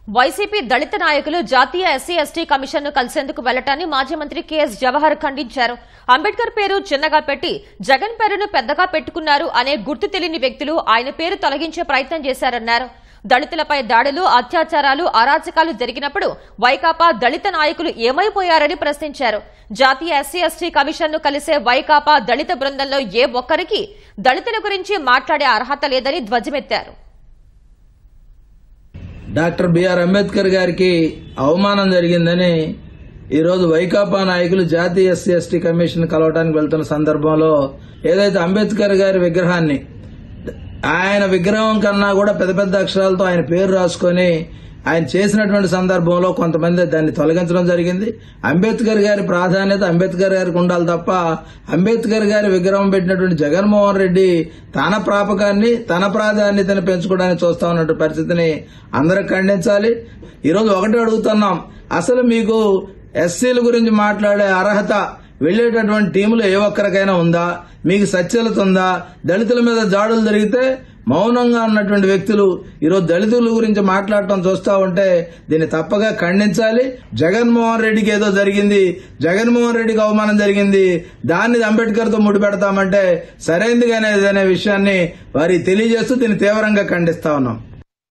YCP దళిత నాయకులు జాతీయ SC ST commission ను కలిసేందుకు వెళ్లటాన్ని మాజీ మంత్రి కెఎస్ జవహర్ ఖండించారు. అంబేద్కర్ పేరు చిన్నగా పెట్టి జగన్ పేరును పెద్దగా పెట్టుకున్నారు అనే గుర్తు తెలియని వ్యక్తులు ఆయన పేరు తొలగించే ప్రయత్నం చేశారన్నారు. దళితులపై దాడులు, అత్యాచారాలు, అరాచకాలు జరిగినప్పుడు వైకాపా దళిత నాయకులు ఏమైపోయారని ప్రశ్నించారు. జాతీయ ఎస్సీ ఎస్టీ కమిషన్ ను కలిసే వైకాపా దళిత బృందంలో ఏ ఒక్కరికి దళితుల గురించి మాట్లాడే అర్హత లేదని ధ్వజమెత్తారు. డాక్టర్ బిఆర్ అంబేద్కర్ గారికి అవమానం జరిగిందని ఈరోజు వైకాపా నాయకులు జాతీయ ఎస్సీ ఎస్టీ కమిషన్ కలవడానికి వెళ్తున్న సందర్భంలో ఏదైతే అంబేద్కర్ గారి విగ్రహాన్ని ఆయన విగ్రహం కన్నా కూడా పెద్ద పెద్ద అక్షరాలతో ఆయన పేరు రాసుకొని ఆయన చేసినటువంటి సందర్భంలో కొంతమంది దాన్ని తొలగించడం జరిగింది. అంబేద్కర్ గారి ప్రాధాన్యత అంబేద్కర్ గారికి ఉండాలి తప్ప అంబేద్కర్ గారి విగ్రహం పెట్టినటువంటి జగన్మోహన్ రెడ్డి తన ప్రాపకాన్ని తన ప్రాధాన్యతను పెంచుకోవడానికి చూస్తా ఉన్నటువంటి పరిస్థితిని అందరూ ఖండించాలి. ఈరోజు ఒకటే అడుగుతున్నాం, అసలు మీకు ఎస్సీల గురించి మాట్లాడే అర్హత వెళ్లేటటువంటి టీములు ఏ ఒక్కరికైనా ఉందా? మీకు సత్యలత ఉందా? దళితుల మీద దాడులు జరిగితే మౌనంగా ఉన్నటువంటి వ్యక్తులు ఈరోజు దళితుల గురించి మాట్లాడటం చూస్తా ఉంటే దీన్ని తప్పగా ఖండించాలి. జగన్మోహన్ రెడ్డికి ఏదో జరిగింది, జగన్మోహన్ రెడ్డికి అవమానం జరిగింది, దాన్ని అంబేద్కర్ తో ముడిపెడతామంటే సరైనది అనే విషయాన్ని వారికి తెలియజేస్తూ దీన్ని తీవ్రంగా ఖండిస్తా ఉన్నాం.